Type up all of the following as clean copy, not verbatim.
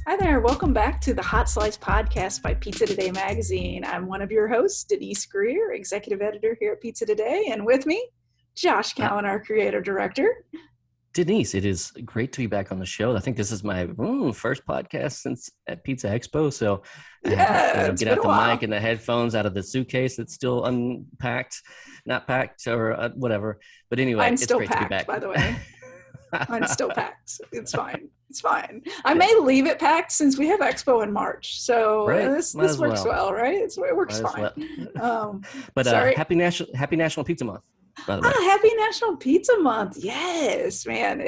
Hi there. Welcome back to the Hot Slice podcast by Pizza Today magazine. I'm one of your hosts, Denise Greer, executive editor here at Pizza Today. And with me, Josh Cowan, our creative director. Denise, it is great to be back on the show. I think this is my first podcast since at Pizza Expo. So I had to get out the mic and the headphones out of the suitcase that's still unpacked, not packed or whatever. But anyway, Mine's it's great packed, to be back. by the way. Mine's still packed. It's fine. It's fine. I may leave it packed since we have Expo in March. So this works well, right? It works fine. But happy National Pizza Month, by the way. Happy National Pizza Month. Yes, man.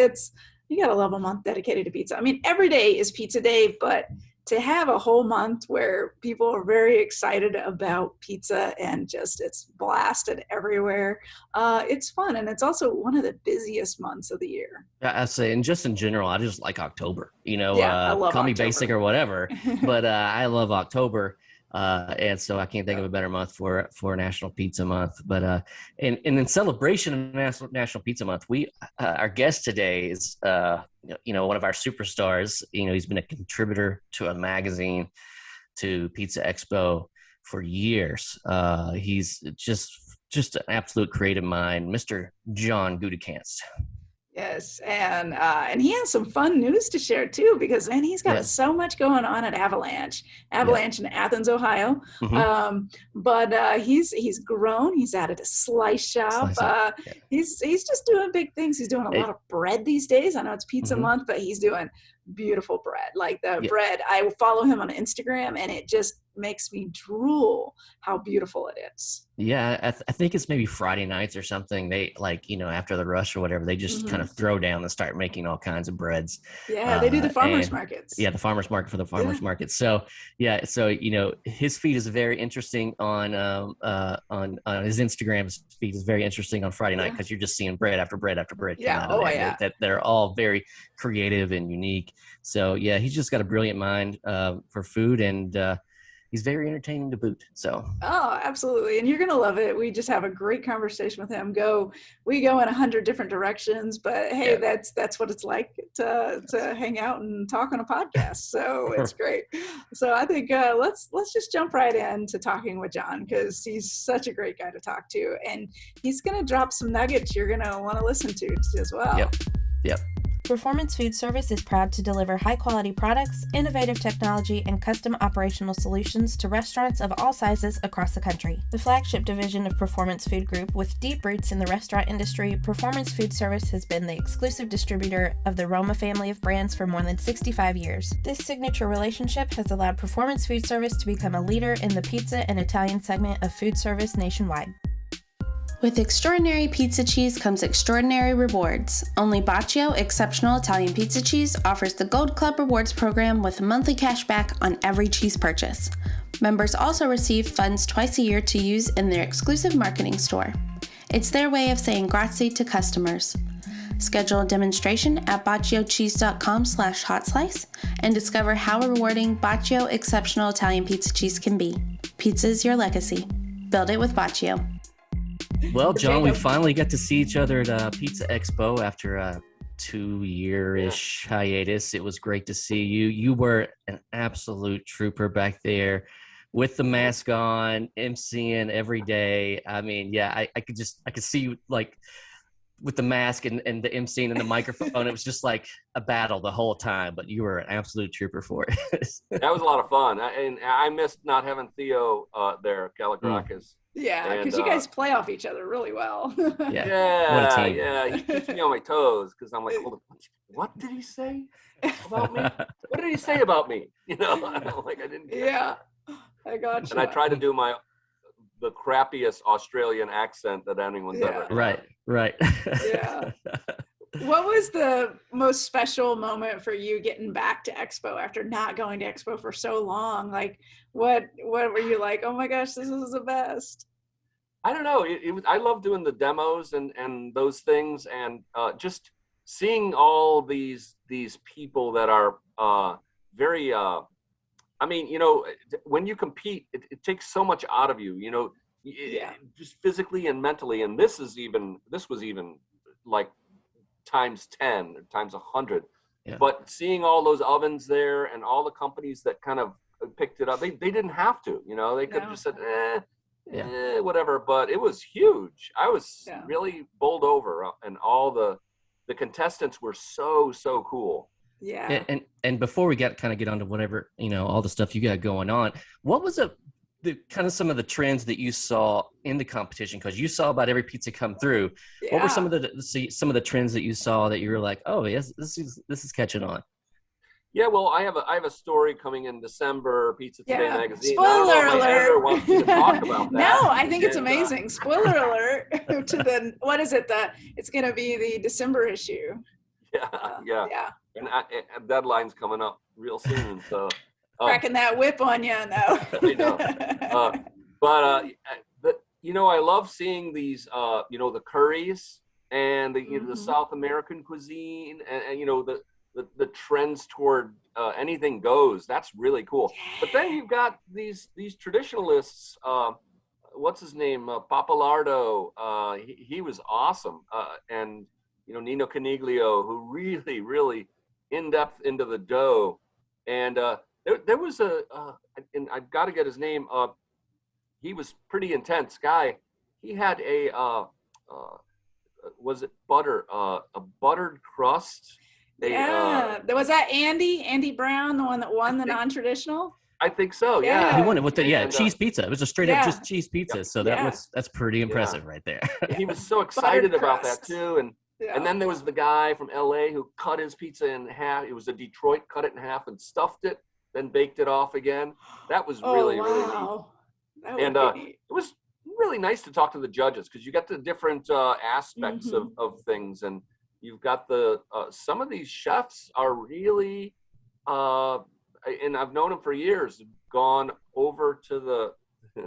You gotta love a month dedicated to pizza. I mean, every day is pizza day, but to have a whole month where people are very excited about pizza and just it's blasted everywhere, it's fun. And it's also one of the busiest months of the year. I say, and just in general, I just like October, I love call October. Me basic or whatever, but I love October. And so I can't think of a better month for National Pizza Month. But and in celebration of National Pizza Month, we our guest today is one of our superstars. He's been a contributor to a magazine, to Pizza Expo for years. He's just an absolute creative mind, Mr. John Gutekanst. Yes, and he has some fun news to share too, because he's got so much going on at Avalanche in Athens, Ohio. Mm-hmm. But he's grown. He's added a slice shop. He's just doing big things. He's doing a lot of bread these days. I know it's Pizza Month, but he's doing beautiful bread. Like the bread, I follow him on Instagram, and it just makes me drool how beautiful it is. Yeah, I think it's maybe Friday nights or something. They after the rush or whatever, they just kind of throw down and start making all kinds of breads. Yeah, they do the farmers markets. Yeah, the farmers market for the farmers market. So his feed is very interesting on his Instagram feed is very interesting on Friday night, because you're just seeing bread after bread after bread. That they're all very creative and unique. So yeah, he's just got a brilliant mind for food, and he's very entertaining to boot. So absolutely, and you're gonna love it. We just have a great conversation with him. We go in 100 different directions, but hey, that's what it's like to hang out and talk on a podcast. So it's great. So I think let's just jump right into talking with John, because he's such a great guy to talk to, and he's gonna drop some nuggets you're gonna want to listen to as well. Yep. Performance Food Service is proud to deliver high-quality products, innovative technology, and custom operational solutions to restaurants of all sizes across the country. The flagship division of Performance Food Group, with deep roots in the restaurant industry, Performance Food Service has been the exclusive distributor of the Roma family of brands for more than 65 years. This signature relationship has allowed Performance Food Service to become a leader in the pizza and Italian segment of food service nationwide. With extraordinary pizza cheese comes extraordinary rewards. Only Bacio Exceptional Italian Pizza Cheese offers the Gold Club Rewards program with monthly cash back on every cheese purchase. Members also receive funds twice a year to use in their exclusive marketing store. It's their way of saying grazie to customers. Schedule a demonstration at bacciocheese.com/hotslice and discover how rewarding Bacio Exceptional Italian Pizza Cheese can be. Pizza is your legacy. Build it with Bacio. Well, John, we finally got to see each other at Pizza Expo after a 2-year-ish hiatus. It was great to see you. You were an absolute trooper back there with the mask on, emceeing every day. I mean, I could see you like with the mask and the emceeing and the microphone. It was just like a battle the whole time, but you were an absolute trooper for it. That was a lot of fun. And I missed not having Theo there, Kalagrakis. Yeah, because you guys play off each other really well. Yeah. He keeps me on my toes, because I'm like, hold on, what did he say about me? What did he say about me? I'm like, I didn't get that. I got you. And I try to do the crappiest Australian accent that anyone's ever had. Right. Yeah. What was the most special moment for you getting back to Expo after not going to Expo for so long? Like, what were you like, oh my gosh, this is the best? I don't know. I love doing the demos and those things, and just seeing all these people that are very. I mean, when you compete, it takes so much out of you. Just physically and mentally. And this was even like times 10 or times 100. But seeing all those ovens there and all the companies that kind of picked it up, they didn't have to, they could have just said, whatever, but it was huge. I was really bowled over, and all the contestants were so cool. Yeah. And before we get onto whatever, all the stuff you got going on, what was the kind of some of the trends that you saw in the competition? Because you saw about every pizza come through. Yeah. What were some of the trends that you saw that you were like, oh yes, this is catching on? Yeah, well, I have a story coming in December, Pizza Today magazine. Spoiler alert! Wants me to talk about that. No, I think it's amazing. Spoiler alert to what is it? It's going to be the December issue. Yeah. And deadline's coming up real soon, so. Cracking that whip on you, no. I know. But I love seeing these, the curries and the South American cuisine, and the trends toward anything goes. That's really cool. But then you've got these traditionalists. What's his name? Papalardo. He was awesome. And Nino Coniglio, who really in depth into the dough. And there was and I've got to get his name. He was pretty intense guy. He had was it butter? A buttered crust. Was that Andy Brown, the one that won the non-traditional? I think so. Yeah. He won it with the cheese pizza. It was a straight up just cheese pizza. So that's pretty impressive right there. He was so excited about that too, and then there was the guy from LA who cut his pizza in half. It was a Detroit, cut it in half and stuffed it, then baked it off again. That was really neat. And it was really nice to talk to the judges, because you got the different aspects of things, and you've got the some of these chefs are really and I've known them for years, gone over to the,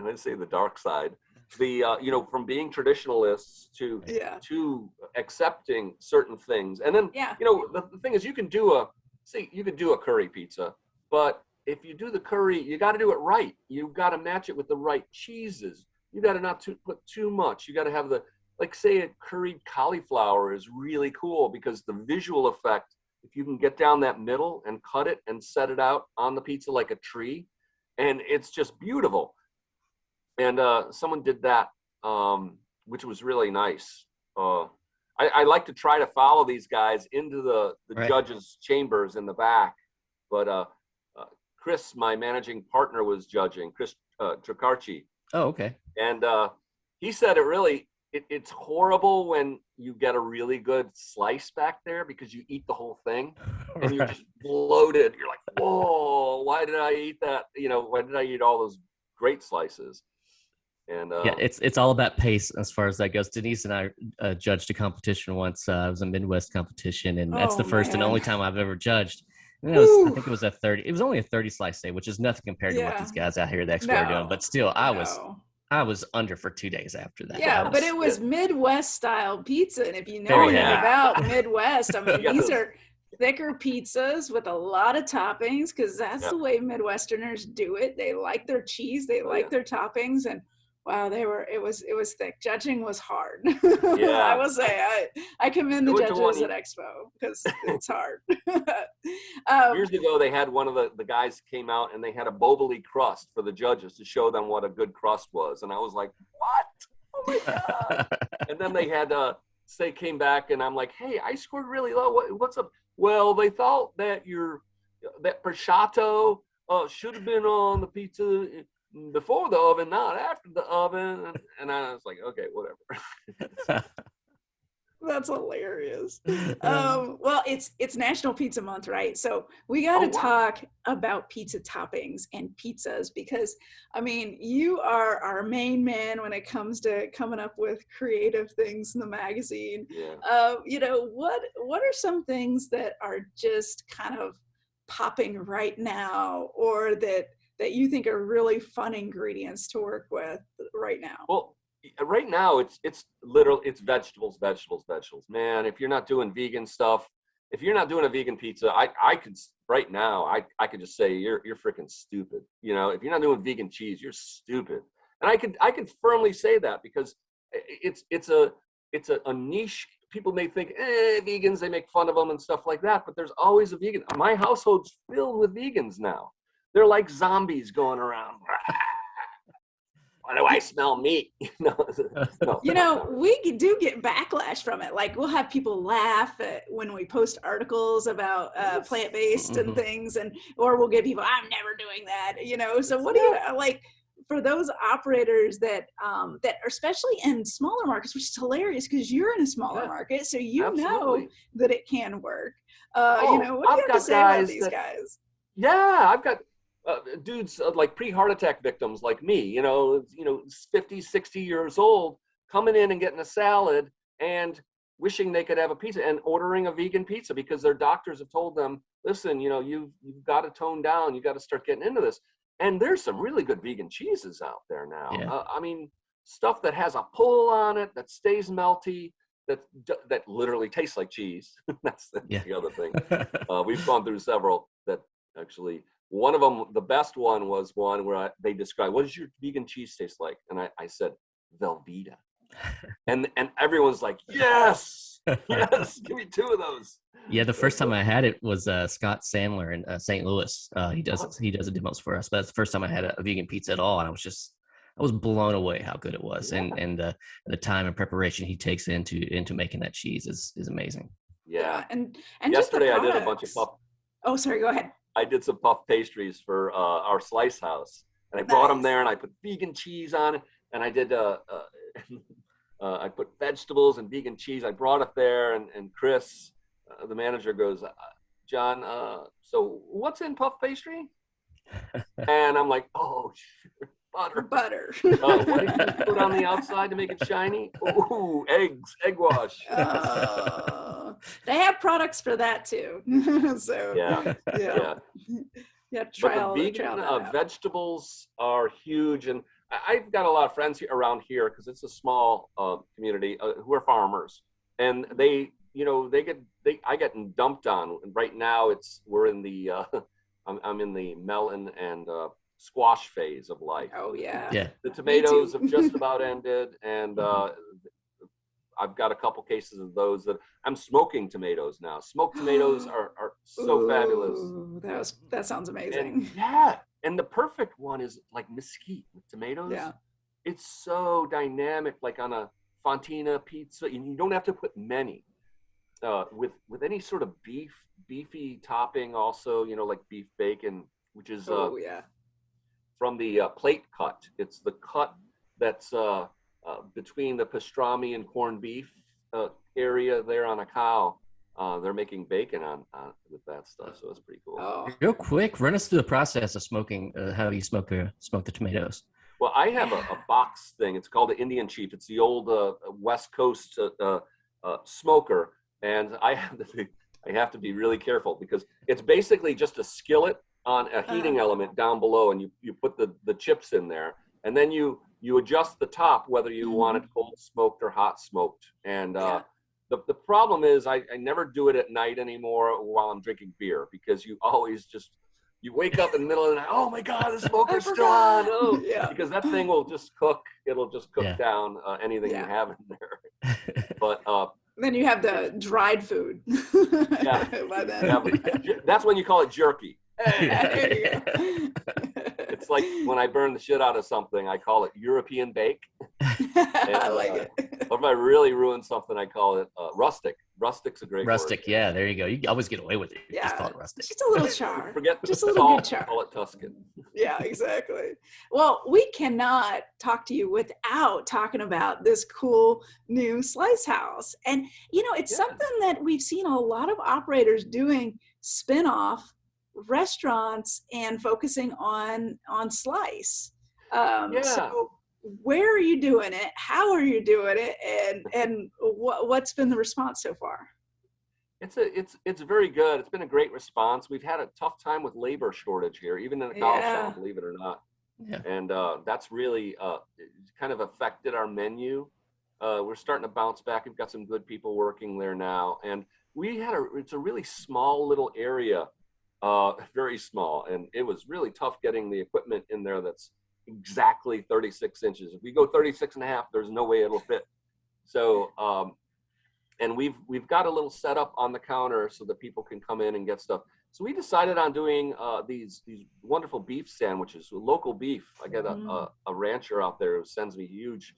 let's say, the dark side, from being traditionalists to accepting certain things. And then the thing is, you can do a curry pizza, but if you do the curry, you got to do it right. You've got to match it with the right cheeses. You got to not put too much. You got to have say a curried cauliflower is really cool, because the visual effect, if you can get down that middle and cut it and set it out on the pizza like a tree, and it's just beautiful. And someone did that, which was really nice. I like to try to follow these guys into the judges' chambers in the back, but Chris, my managing partner, was judging, Chris Tricarci. Oh, okay. And he said it's horrible when you get a really good slice back there, because you eat the whole thing and you're just bloated. You're like, whoa, why did I eat that? Why did I eat all those great slices? And it's all about pace as far as that goes. Denise and I judged a competition once. It was a Midwest competition, and that's the first and only time I've ever judged. And I think it was it was only a 30 slice day, which is nothing compared to what these guys out here at the Expo are doing. But still, I was under for 2 days after that. Yeah, but it was Midwest style pizza. And if you know anything about Midwest, I mean, these are thicker pizzas with a lot of toppings, because that's the way Midwesterners do it. They like their cheese, they like their toppings, and wow, it was thick. Judging was hard. I will say, I commend the judges at Expo, because it's hard. Years ago, they had one of the guys came out, and they had a Boboli crust for the judges to show them what a good crust was. And I was like, what? Oh my God. And then they had came back, and I'm like, hey, I scored really low. What's up? Well, they thought that that prosciutto should have been on the pizza before the oven, not after the oven. And I was like, okay, whatever. That's hilarious. Well, it's National Pizza Month, right? So we got to talk about pizza toppings and pizzas, because I mean, you are our main man when it comes to coming up with creative things in the magazine. What are some things that are just kind of popping right now, or that you think are really fun ingredients to work with right now? Well, right now it's literally, it's vegetables. Man, if you're not doing vegan stuff, if you're not doing a vegan pizza, I could right now, I could just say you're freaking stupid. If you're not doing vegan cheese, you're stupid. And I could firmly say that, because it's a niche people may think, vegans, they make fun of them and stuff like that, but there's always a vegan. My household's filled with vegans now. They're like zombies going around. Why do I smell meat? No. You know, we do get backlash from it. Like, we'll have people laugh when we post articles about plant-based and things, or we'll get people, I'm never doing that, you know. So what do you, like, for those operators that are especially in smaller markets, which is hilarious because you're in a smaller market, so you know that it can work. You know, what do you have to say about these guys? Yeah, I've got dudes like pre-heart attack victims like me, you know, 50, 60 years old, coming in and getting a salad and wishing they could have a pizza and ordering a vegan pizza because their doctors have told them, listen, you know, you've got to tone down, you got to start getting into this. And there's some really good vegan cheeses out there now. Yeah. I mean, stuff that has a pull on it, that stays melty, that literally tastes like cheese. That's the other thing. We've gone through several that actually, one of them, the best one was one where they described, what does your vegan cheese taste like? And I said, Velveeta. And everyone's like, yes, give me 2 of those. Yeah, the first time I had it was Scott Sandler in St. Louis. He does the demos for us, but that's the first time I had a vegan pizza at all, and I was blown away how good it was, and the time and preparation he takes into making that cheese is amazing. Yeah, and yesterday I did a bunch of puff. Oh, sorry, go ahead. I did some puff pastries for our slice house, and I brought them there, and I put vegan cheese on it, and I did I put vegetables and vegan cheese. I brought it there, and Chris, the manager, goes, John, so what's in puff pastry? And I'm like, oh, butter. What did you put on the outside to make it shiny? Ooh, eggs, egg wash. They have products for that too. So yeah. Yeah, try vegan vegetables are huge, and I've got a lot of friends around here because it's a small community who are farmers, and I get dumped on. And right now we're in the I'm in the melon and squash phase of life. Oh yeah. The tomatoes have just about ended, and I've got a couple cases of those that I'm smoking tomatoes now. Smoked tomatoes are so fabulous. That sounds amazing. And the perfect one is like mesquite with tomatoes. Yeah. It's so dynamic, like on a fontina pizza. And you don't have to put many. With any sort of beefy topping also, like beef bacon, which is from the plate cut. It's the cut that's between the pastrami and corned beef area there on a cow. They're making bacon on with that stuff, so it's pretty cool. Oh. Real quick, run us through the process of smoking. How you smoke the tomatoes? Well, I have a box thing. It's called the Indian Chief. It's the old West Coast smoker, and I have to be really careful because it's basically just a skillet on a heating element down below, and you put the chips in there, and then you adjust the top whether you want it cold smoked or hot smoked. And the problem is I never do it at night anymore while I'm drinking beer, because you always you wake up in the middle of the night, oh my God, the smoker's still on. Oh, because that thing will just cook. It'll just cook down anything you have in there. But then you have the dried food. By then. That's when you call it jerky. There you go. It's like when I burn the shit out of something, I call it European bake. I like it. Or if I really ruin something, I call it rustic. Rustic's a great rustic, word. Yeah, there you go. You always get away with it. You just call it rustic. Just a little char. Forget just the a little salt, good char. Call it Tuscan. Yeah, exactly. Well, we cannot talk to you without talking about this cool new slice house. And, it's something that we've seen a lot of operators doing, spin-off restaurants and focusing on slice. So where are you doing it? How are you doing it? And what's been the response so far? It's very good. It's been a great response. We've had a tough time with labor shortage here, even in the cow shop, believe it or not. Yeah. And that's really kind of affected our menu. We're starting to bounce back. We've got some good people working there now. And it's a really small little area, very small. And it was really tough getting the equipment in there that's exactly 36 inches. If we go 36 and a half, there's no way it'll fit. So and we've got a little setup on the counter so that people can come in and get stuff. So we decided on doing these wonderful beef sandwiches, local beef. I got a rancher out there who sends me huge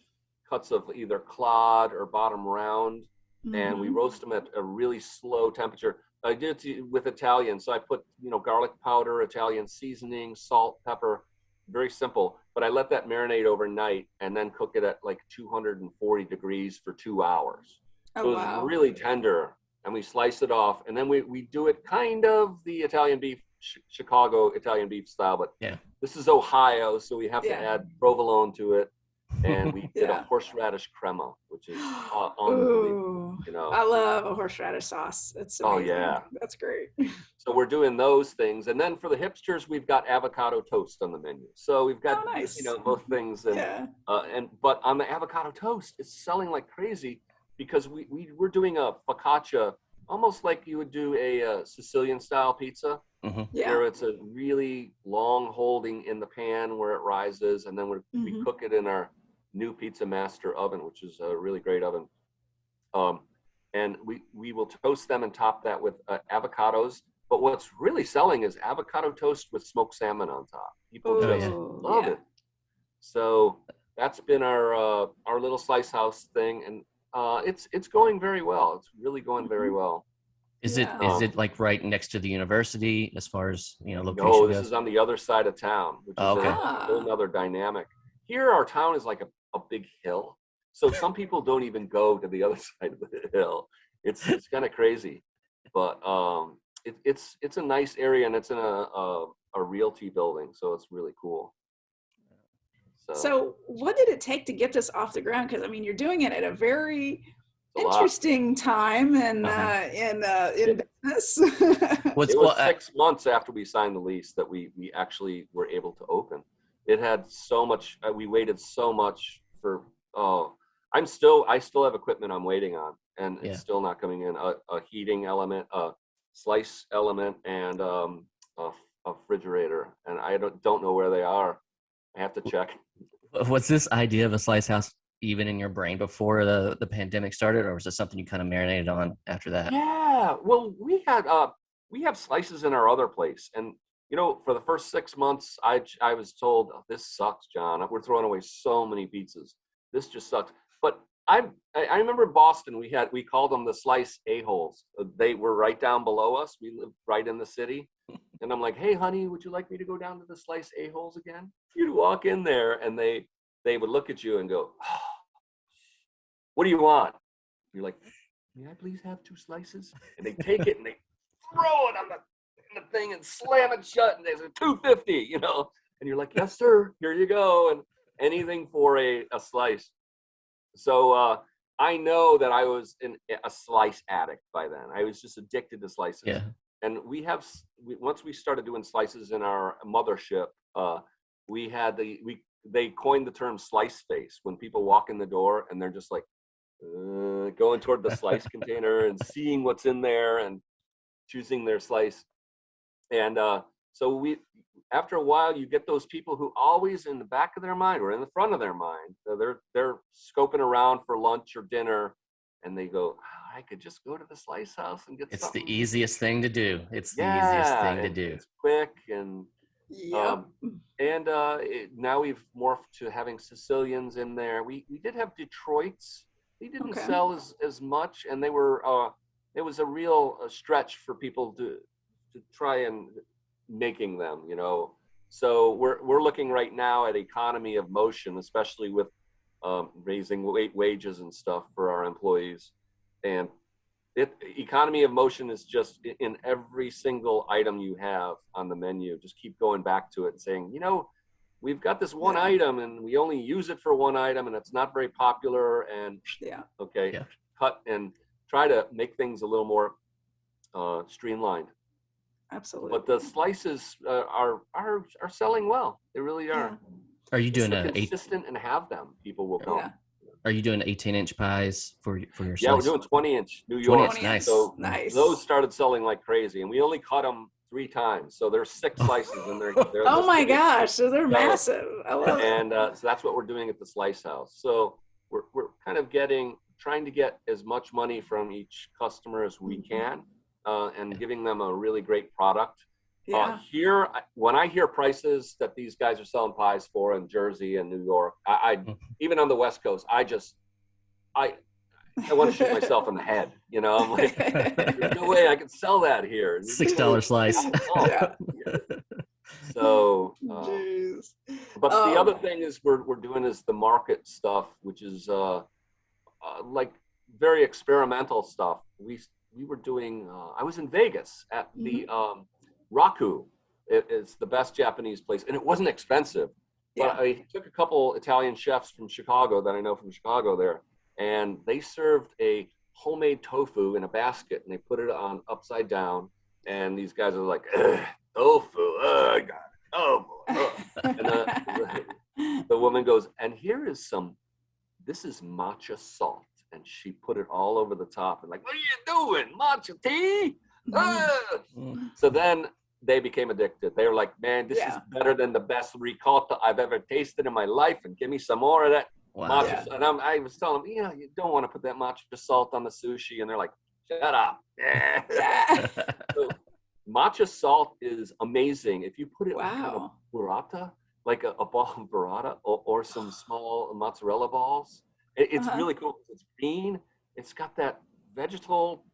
cuts of either clod or bottom round, and we roast them at a really slow temperature. I did it with Italian, so I put garlic powder, Italian seasoning, salt, pepper, very simple. But I let that marinate overnight and then cook it at like 240 degrees for 2 hours. So it's really tender, and we slice it off, and then we do it kind of the Italian beef, Chicago Italian beef style, but this is Ohio, so we have to add provolone to it, and we did a horseradish crema, which is unbelievable. I love a horseradish sauce. It's amazing. Oh yeah, that's great. So we're doing those things, and then for the hipsters, we've got avocado toast on the menu. So we've got both things, and but on the avocado toast, it's selling like crazy. Because we're doing a focaccia, almost like you would do a Sicilian style pizza, where it's a really long holding in the pan where it rises, and then we cook it in our new Pizza Master oven, which is a really great oven. And we will toast them and top that with avocados. But what's really selling is avocado toast with smoked salmon on top. People just love it. So that's been our little slice house thing, and it's going very well. It's really going very well. Is it like right next to the university as far as location No, this goes? is on the other side of town, which is a whole nother dynamic. Here, our town is like a big hill, so some people don't even go to the other side of the hill. It's kind of crazy, but it's a nice area, and it's in a realty building, so it's really cool. So what did it take to get this off the ground? Because I mean, you're doing it at a very interesting time in business. It was 6 months after we signed the lease that we actually were able to open. It had so much. We waited so much for. I still have equipment I'm waiting on, and it's still not coming in. A heating element, a slice element, and a refrigerator, and I don't know where they are. I have to check. Was this idea of a slice house even in your brain before the pandemic started, or was it something you kind of marinated on after that? Yeah, well, we have slices in our other place, and for the first 6 months, I was told, this sucks, John. We're throwing away so many pizzas. This just sucks. But I remember in Boston, we called them the slice a-holes. They were right down below us. We lived right in the city. And I'm like, hey, honey, would you like me to go down to the slice a-holes again? You'd walk in there, and they would look at you and go, oh, what do you want? You're like, may I please have 2 slices? And they take it and they throw it on the thing and slam it shut, and they say $2.50, and you're like, yes, sir, here you go. And anything for a slice. So I know that I was a slice addict by then. I was just addicted to slices. Yeah. And once we started doing slices in our mothership, they coined the term slice face when people walk in the door and they're just like going toward the slice container and seeing what's in there and choosing their slice. And so after a while, you get those people who always in the back of their mind or in the front of their mind, they're scoping around for lunch or dinner, and they go, I could just go to the slice house and get something. It's the easiest thing to do. It's the easiest thing to do. It's quick, and now we've morphed to having Sicilians in there. We did have Detroits. They didn't sell as much, and they were it was a real stretch for people to try and making them, So we're looking right now at economy of motion, especially with raising wages and stuff for our employees. And economy of motion is just in every single item you have on the menu. Just keep going back to it and saying, we've got this one item and we only use it for one item and it's not very popular, and cut and try to make things a little more streamlined. Absolutely. But the slices are selling well. They really are. Are you doing consistent and have them? People will come. Are you doing 18-inch pies for your slice? Yeah, we're doing 20-inch New York. 20-inch, nice. So nice. Those started selling like crazy, and we only cut them 3 times. So there's 6 slices, and they're oh my gosh! So they're massive. I love it. And so that's what we're doing at the Slice House. So we're kind of getting trying to get as much money from each customer as we can, and giving them a really great product. Here, when I hear prices that these guys are selling pies for in Jersey and New York, I even on the West Coast, I want to shoot myself in the head. I'm like, there's no way I can sell that here. $6 slice. So, Jeez. but the other thing is we're doing is the market stuff, which is like very experimental stuff. We were doing. I was in Vegas at the Raku. It's the best Japanese place, and it wasn't expensive. But I took a couple Italian chefs from Chicago that I know from Chicago there, and they served a homemade tofu in a basket, and they put it on upside down. And these guys are like, tofu, I got it. Oh boy. And the woman goes, and this is matcha salt. And she put it all over the top and like, what are you doing? Matcha tea? So then they became addicted. They were like, man, this is better than the best ricotta I've ever tasted in my life. And give me some more of that matcha. And I was telling them, you don't want to put that matcha salt on the sushi. And they're like, shut up. So, matcha salt is amazing. If you put it on a burrata, like a ball of burrata or some small mozzarella balls, it's really cool because it's green. It's got that vegetal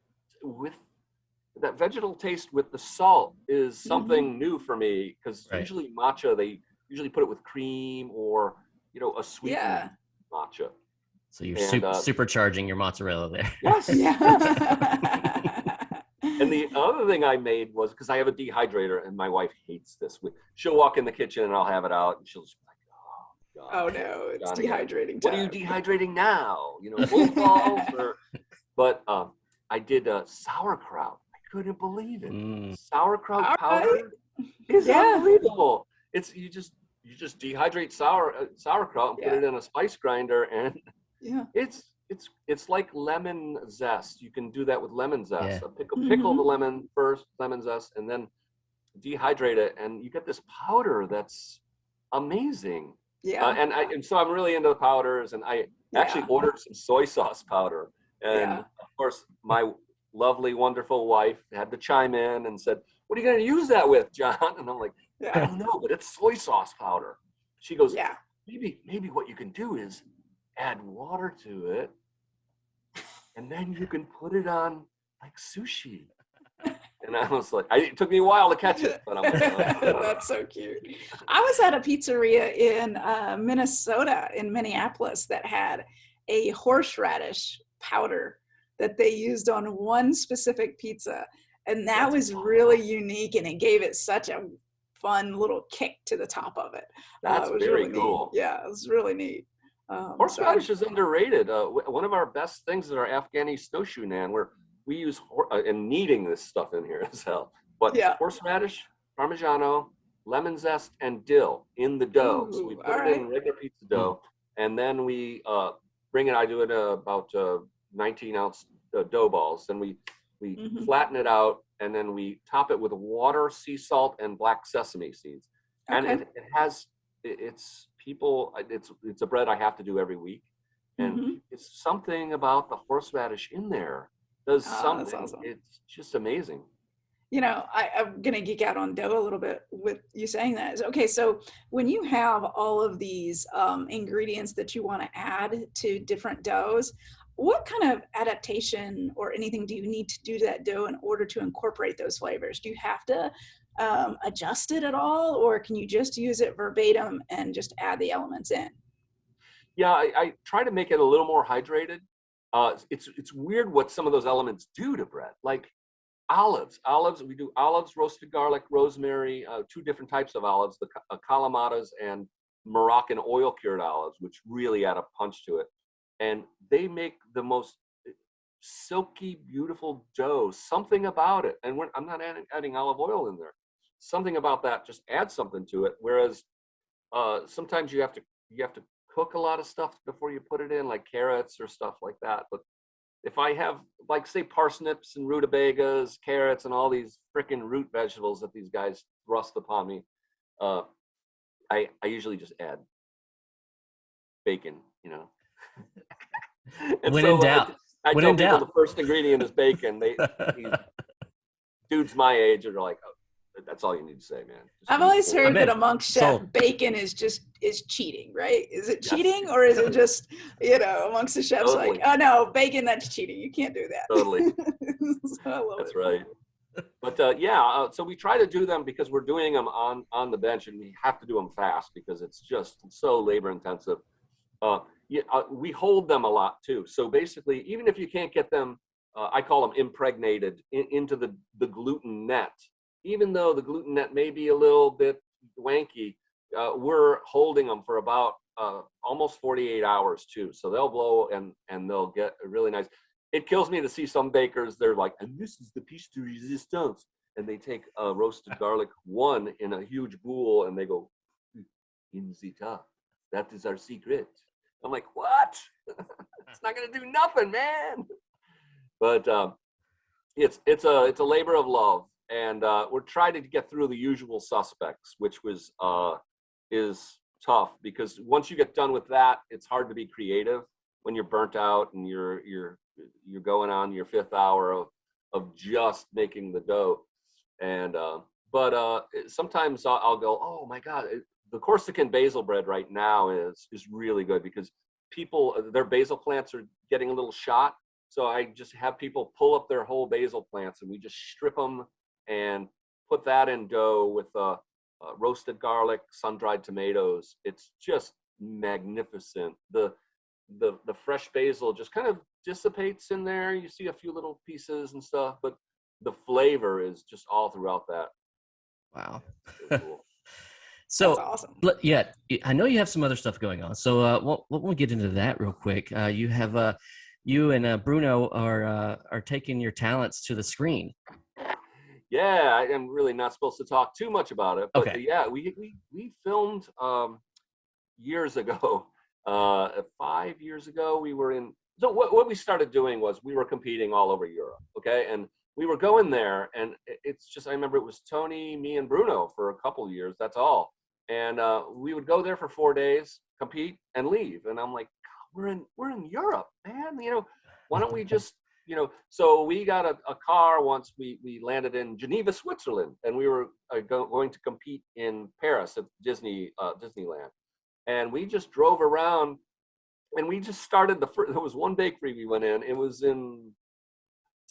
taste with the salt is something new for me, because usually matcha, they usually put it with cream or, a sweetened matcha. So you're supercharging your mozzarella there. Yes. And the other thing I made was, because I have a dehydrator, and my wife hates this. She'll walk in the kitchen and I'll have it out, and she'll just be like, oh, God. Oh, no, it's dehydrating time. What are you dehydrating now? Wolf balls? But I did sauerkraut. I couldn't believe it. Sauerkraut powder is unbelievable. It's you just dehydrate sauerkraut and put it in a spice grinder, and it's like lemon zest. You can do that with lemon zest. Pickle the lemon first, lemon zest, and then dehydrate it, and you get this powder that's amazing. And so I'm really into the powders, and I actually ordered some soy sauce powder, and of course my lovely, wonderful wife had to chime in and said, "What are you going to use that with, John?" And I'm like, "I don't know, but it's soy sauce powder." She goes, maybe what you can do is add water to it, and then you can put it on like sushi. And I was like, it took me a while to catch it, but I'm like, that's so cute. I was at a pizzeria in Minnesota, in Minneapolis, that had a horseradish powder that they used on one specific pizza. And that was really unique, and it gave it such a fun little kick to the top of it. That's it was very really cool. Neat. Yeah, it was really neat. Horseradish is underrated. One of our best things is our Afghani snowshoe naan, where we use and kneading this stuff in here as hell. But horseradish, Parmigiano, lemon zest, and dill in the dough. So we put it in regular pizza dough, and then we bring it. I do it about 19-ounce dough balls. Then we flatten it out, and then we top it with water, sea salt, and black sesame seeds. And it's a bread I have to do every week, and it's something about the horseradish in there does something. That's awesome. It's just amazing. I'm gonna geek out on dough a little bit with you saying that. Okay, so when you have all of these ingredients that you want to add to different doughs, what kind of adaptation or anything do you need to do to that dough in order to incorporate those flavors? Do you have to adjust it at all, or can you just use it verbatim and just add the elements in? Yeah, I try to make it a little more hydrated. It's weird what some of those elements do to bread, like olives. We do olives, roasted garlic, rosemary, two different types of olives, the Kalamatas and Moroccan oil cured olives, which really add a punch to it. And they make the most silky, beautiful dough. Something about it, and I'm not adding olive oil in there. Something about that just adds something to it. Whereas sometimes you have to cook a lot of stuff before you put it in, like carrots or stuff like that. But if I have, like, say, parsnips and rutabagas, carrots, and all these freaking root vegetables that these guys thrust upon me, I usually just add bacon, And when so in doubt. I When tell in people doubt. the first ingredient is bacon. Dudes my age are like, oh, that's all you need to say, man. Just I've use always pork. heard that in. amongst chef, Sold. bacon is cheating, right? Is it Yes. cheating, or is it just, amongst the chefs Totally. like, oh no, bacon, that's cheating. You can't do that. Totally. So I love That's it. right. But so we try to do them because we're doing them on the bench, and we have to do them fast because it's just so labor intensive. We hold them a lot too. So basically, even if you can't get them, I call them impregnated into the gluten net. Even though the gluten net may be a little bit wanky, we're holding them for about almost 48 hours too. So they'll blow and they'll get really nice. It kills me to see some bakers, they're like, and this is the piece de resistance. And they take roasted garlic one in a huge bowl and they go, in the top. That is our secret. I'm like, what? It's not gonna do nothing, man. But it's a labor of love, and we're trying to get through the usual suspects, which is tough because once you get done with that, it's hard to be creative when you're burnt out and you're going on your 5th hour of just making the dough. And but sometimes I'll go, oh my God, the Corsican basil bread right now is really good because their basil plants are getting a little shot. So I just have people pull up their whole basil plants and we just strip them and put that in dough with roasted garlic, sun-dried tomatoes. It's just magnificent. The fresh basil just kind of dissipates in there. You see a few little pieces and stuff, but the flavor is just all throughout that. Wow. Cool. So, That's awesome. yeah, I know you have some other stuff going on. So we'll get into that real quick. You have you and Bruno are taking your talents to the screen. Yeah, I am really not supposed to talk too much about it, but okay. Yeah, we filmed years ago. 5 years ago, we were in. So what we started doing was we were competing all over Europe. Okay, and we were going there, and it's just I remember it was Tony, me, and Bruno for a couple of years. That's all. And we would go there for 4 days, compete, and leave. And I'm like, we're in Europe, man. Why don't we just, So we got a car once we landed in Geneva, Switzerland, and we were going to compete in Paris at Disneyland. And we just drove around, and we just started there was one bakery we went in. It's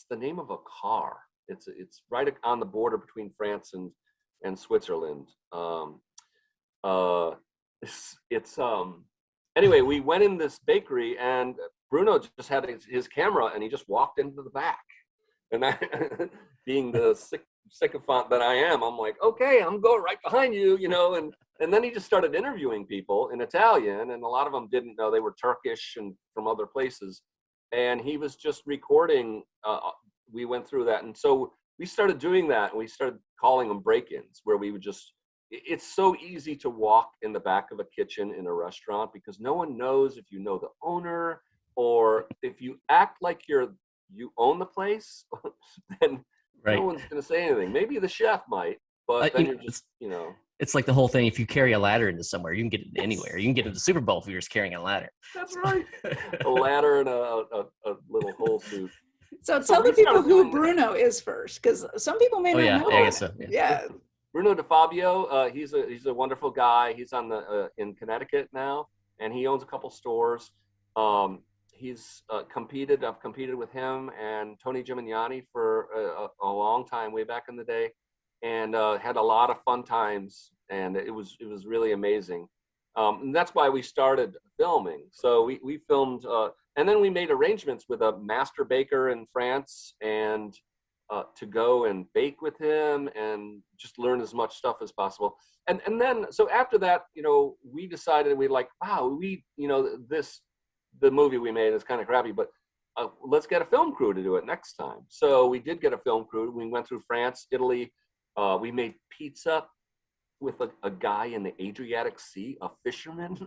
the name of a car. It's right on the border between France and Switzerland. Anyway, we went in this bakery and Bruno just had his camera and he just walked into the back. And I, being the sycophant that I am, I'm like, okay, I'm going right behind you, and then he just started interviewing people in Italian, and a lot of them didn't know they were Turkish and from other places. And he was just recording. We went through that. And so we started doing that, and we started calling them break-ins, where we would it's so easy to walk in the back of a kitchen in a restaurant because no one knows if you know the owner, or if you act like you own the place, then no one's going to say anything. Maybe the chef might, but then you're just, It's like the whole thing. If you carry a ladder into somewhere, you can get it anywhere. You can get into the Super Bowl if you're just carrying a ladder. That's right. A ladder and a little whole suit. So tell the people who Bruno is first, because some people may not know. I guess so. Yeah. Bruno DeFabio, he's a wonderful guy. He's on in Connecticut now, and he owns a couple stores. He's I've competed with him and Tony Gimignani for a long time, way back in the day, and had a lot of fun times, and it was really amazing. And that's why we started filming. So we filmed, and then we made arrangements with a master baker in France, and to go and bake with him and just learn as much stuff as possible. And then, so after that, we decided the movie we made is kind of crappy, but let's get a film crew to do it next time. So we did get a film crew. We went through France, Italy. We made pizza with a guy in the Adriatic Sea, a fisherman.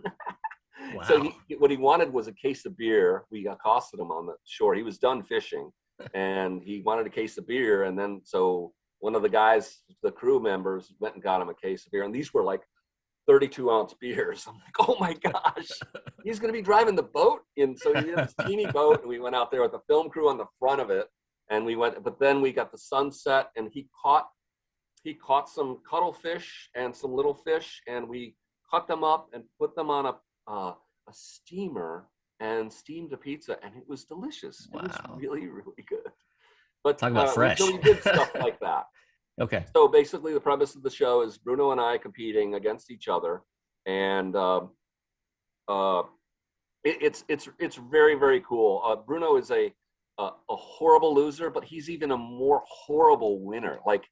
Wow. So what he wanted was a case of beer. We accosted him on the shore. He was done fishing, and he wanted a case of beer. And then so one of the guys, the crew members, went and got him a case of beer. And these were like 32-ounce beers. I'm like, oh my gosh, he's going to be driving the boat. And so he had this teeny boat, and we went out there with the film crew on the front of it, and we went, but then we got the sunset, and he caught some cuttlefish and some little fish, and we cut them up and put them on a steamer and steamed a pizza, and it was delicious. Wow. It was really, really good. But talk about fresh. So we did stuff like that. Okay. So basically, the premise of the show is Bruno and I competing against each other, and it's very, very cool. Bruno is a horrible loser, but he's even a more horrible winner. Like,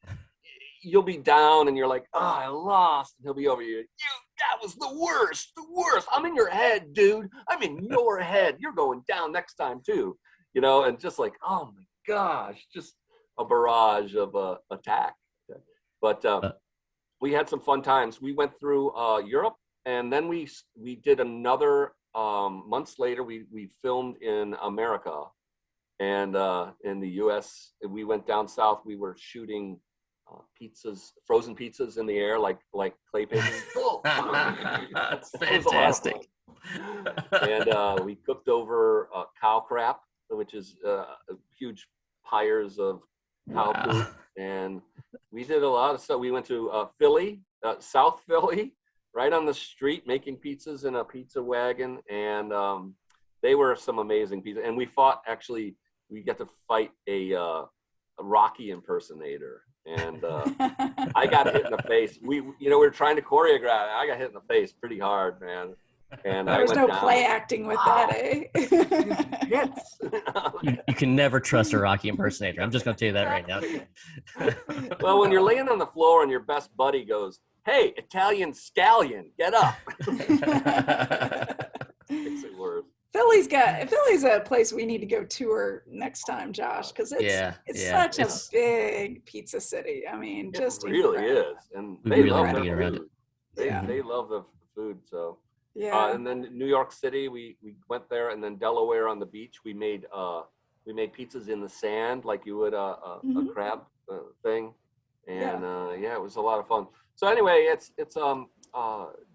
you'll be down and you're like, oh, I lost, and he'll be over you. That was the worst. I'm in your head, dude. I'm in your head. You're going down next time too, and just like, oh my gosh, just a barrage of attack. But we had some fun times. We went through Europe, and then we did another months later. We filmed in America, and in the U.S. We went down south. We were shooting frozen pizzas in the air, like clay pigeons. That's fantastic. And we cooked over cow crap, which is huge pyres of cow poop, and we did a lot of stuff. We went to Philly, South Philly, right on the street, making pizzas in a pizza wagon, and they were some amazing pizzas. And we got to fight a Rocky impersonator. And I got hit in the face. We were trying to choreograph. I got hit in the face pretty hard, man. And there was no play acting with that, eh? Hits. You can never trust a Rocky impersonator. I'm just going to tell you that right now. Well, when you're laying on the floor and your best buddy goes, "Hey, Italian scallion, get up!" Makes it worse. Philly's a place we need to go tour next time, Josh, because it's such a big pizza city. I mean, just it really is, and they love their food. They love the food. So and then New York City, we went there, and then Delaware on the beach. We made pizzas in the sand like you would a crab thing, and it was a lot of fun. So anyway, it's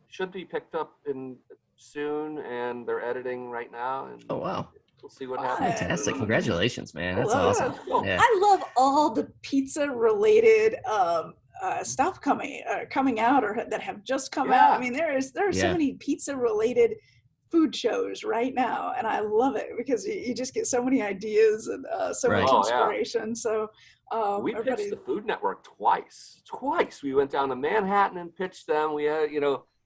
should be picked up in soon, and they're editing right now, and oh wow, we'll see what happens. Fantastic. Congratulations, man. That's awesome. Yeah. I love all the pizza related stuff coming out or that have just come out. I mean, there are so many pizza related food shows right now, and I love it because you just get so many ideas and so much inspiration. So we pitched the Food Network twice. We went down to Manhattan and pitched them. We had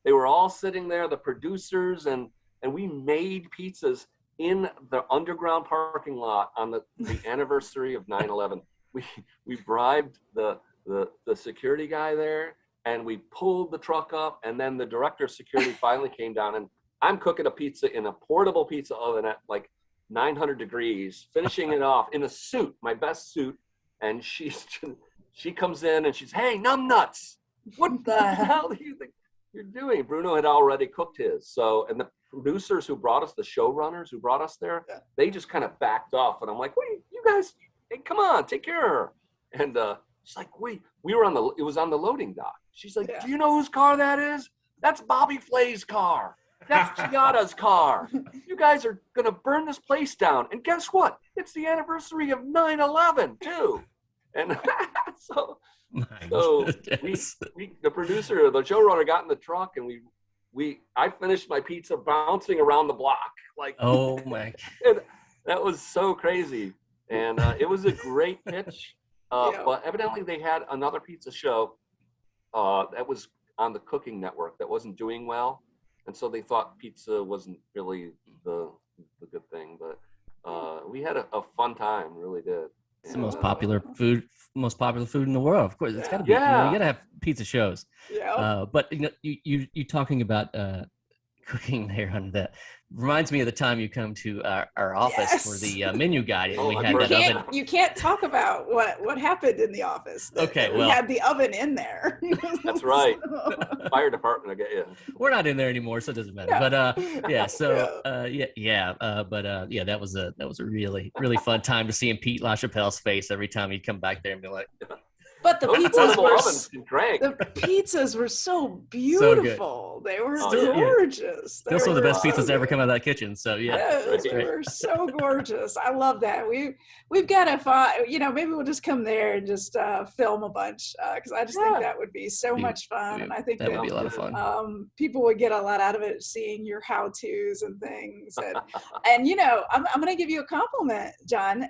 they were all sitting there, the producers, and we made pizzas in the underground parking lot on the anniversary of 9/11. We bribed the security guy there, and we pulled the truck up, and then the director of security finally came down, and I'm cooking a pizza in a portable pizza oven at like 900 degrees, finishing it off in a suit, my best suit, and she comes in and she's, "Hey, numbnuts, what the hell do you think you're doing?" Bruno had already cooked his. So, and the producers who brought us, the showrunners who brought us there, they just kind of backed off. And I'm like, "Wait, you guys, hey, come on, take care of her." And she's like, "Wait, it was on the loading dock." She's like, "Do you know whose car that is? That's Bobby Flay's car. That's Giada's car. You guys are going to burn this place down. And guess what? It's the anniversary of 9/11 too." And so the producer, the showrunner, got in the truck, and I finished my pizza bouncing around the block. Like, oh my! That was so crazy, and it was a great pitch. But evidently, they had another pizza show that was on the Cooking Network that wasn't doing well, and so they thought pizza wasn't really the good thing. But we had a fun time, really did. It's the most popular food in the world. Of course, it's got to be. You got to have pizza shows. Yeah. But you talking about cooking there on that reminds me of the time you come to our office for the menu guide, and we had that oven. You can't talk about what happened in the office. Okay, we had the oven in there. That's right. Fire department, I get you. We're not in there anymore, so it doesn't matter. But that was a really, really fun time to see Pete LaChapelle's face every time he'd come back there and be like, But the Those pizzas portable were ovens can crank. the pizzas were so beautiful. They were gorgeous. Still some of the best pizzas ever come out of that kitchen. So Yes, they were so gorgeous. I love that. We've got to find, maybe we'll just come there and just film a bunch because I just think that would be so much fun. And I think that would be a lot of fun. People would get a lot out of it, seeing your how-tos and things. And I'm going to give you a compliment, John.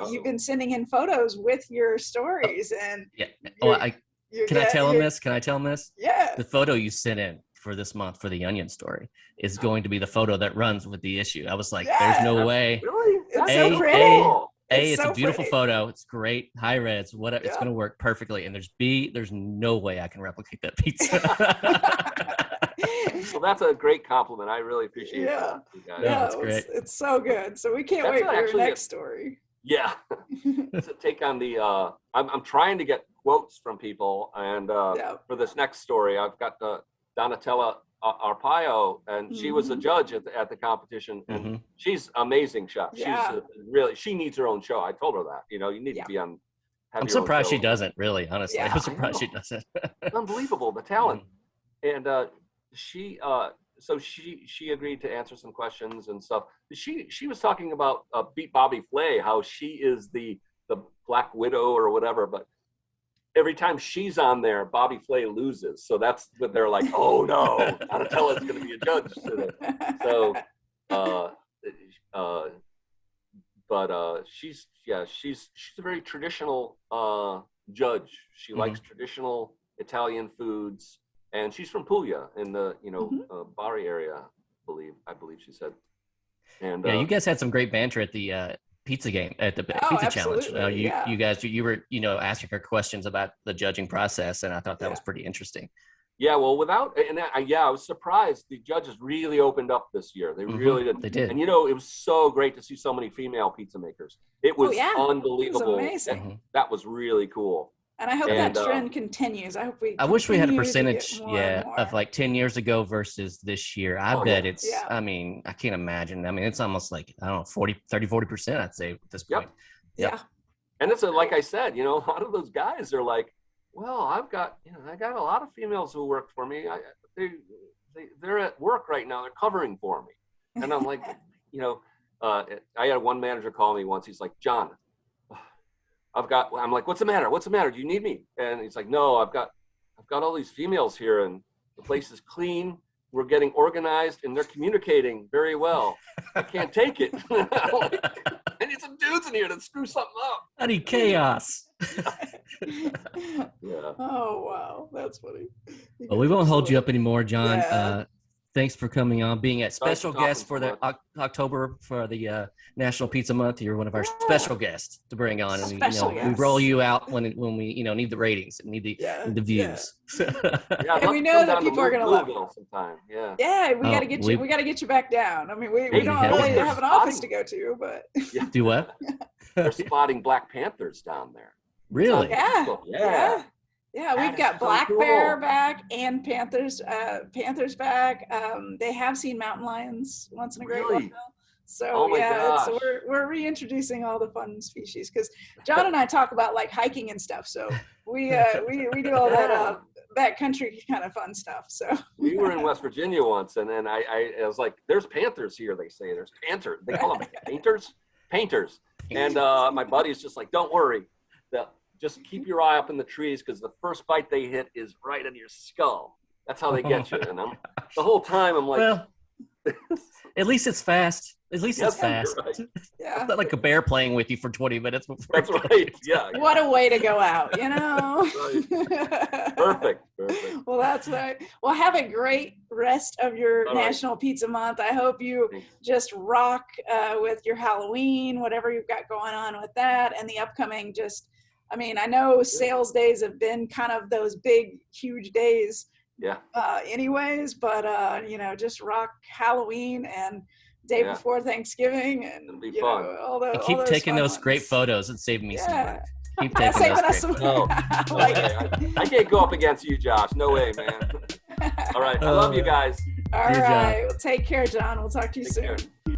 You've been sending in photos with your stories, and can I tell him this? Can I tell him this? Yeah. The photo you sent in for this month for the Onion story is going to be the photo that runs with the issue. I was like, there's no way. Really? It's so pretty. It's a beautiful photo. It's great. High res, whatever. It's going to work perfectly. And there's no way I can replicate that pizza. Well, that's a great compliment. I really appreciate it. Yeah, it's great. It's so good. So we can't wait for your next story. Yeah. It's a take on the, I'm trying to get quotes from people. And for this next story, I've got Donatella Arpaio, and she was a judge at the competition, and she's amazing chef. She's she needs her own show. I told her that, you need to be on. I'm surprised she doesn't, really, honestly. I'm surprised she doesn't. Unbelievable, the talent. And she agreed to answer some questions and stuff. She was talking about Beat Bobby Flay, how she is the Black Widow or whatever, but every time she's on there, Bobby Flay loses. So that's what they're like, oh no, Donatella's going to be a judge today. So, she's a very traditional judge. She likes traditional Italian foods, and she's from Puglia in the Bari area, I believe she said. And you guys had some great banter at the pizza game at the pizza challenge. You guys were asking her questions about the judging process, and I thought that was pretty interesting. Yeah, well, I was surprised. The judges really opened up this year. They really did. They did. And it was so great to see so many female pizza makers. It was unbelievable. It was amazing. That was really cool. And I hope that trend continues. I wish we had a percentage, of like 10 years ago versus this year. I bet it's, I mean, I can't imagine. I mean, it's almost like, I don't know, 40%, I'd say at this point. Yeah. And it's like I said, a lot of those guys are like, well, I got a lot of females who work for me. They're at work right now. They're covering for me. And I'm like, I had one manager call me once. He's like, John, I'm like, what's the matter? What's the matter? Do you need me? And he's like, no, I've got all these females here, and the place is clean. We're getting organized, and they're communicating very well. I can't take it. I need some dudes in here to screw something up. I need chaos. Oh, wow. That's funny. Well, we won't hold you up anymore, John. Thanks for coming on, being a special guest for the October for the National Pizza Month. You're one of our special guests to bring on, and we roll you out when we need the ratings and need the views. And we know that people are going to love it sometime. We got to get you. We got to get you back down. I mean, we don't really have an office to go to, but do what? They're spotting Black Panthers down there. Really? Yeah, we've got Black Bear back and Panthers back. They have seen mountain lions once in a great while. So so we're reintroducing all the fun species, because John and I talk about like hiking and stuff. So we do all that backcountry kind of fun stuff. So we were in West Virginia once, and then I was like, "There's panthers here." They say there's panthers. They call them painters. And my buddy's just like, "Don't worry. Just keep your eye up in the trees, because the first bite they hit is right on your skull. That's how they get you." And the whole time I'm like, well, at least it's fast. At least it's fast. Right. Yeah. It's not like a bear playing with you for 20 minutes before. That's right. Yeah. What a way to go out, Perfect. Well, that's right. Well, have a great rest of your National Pizza Month. I hope you just rock with your Halloween, whatever you've got going on with that, and the upcoming I know sales days have been kind of those big, huge days. Anyways, but just rock Halloween and day before Thanksgiving, and it'll be fun. And keep taking those great photos and saving me some money. Keep taking those great photos. I can't go up against you, Josh. No way, man. All right. I love you guys. All right. Well, take care, John. We'll talk to you soon. Care.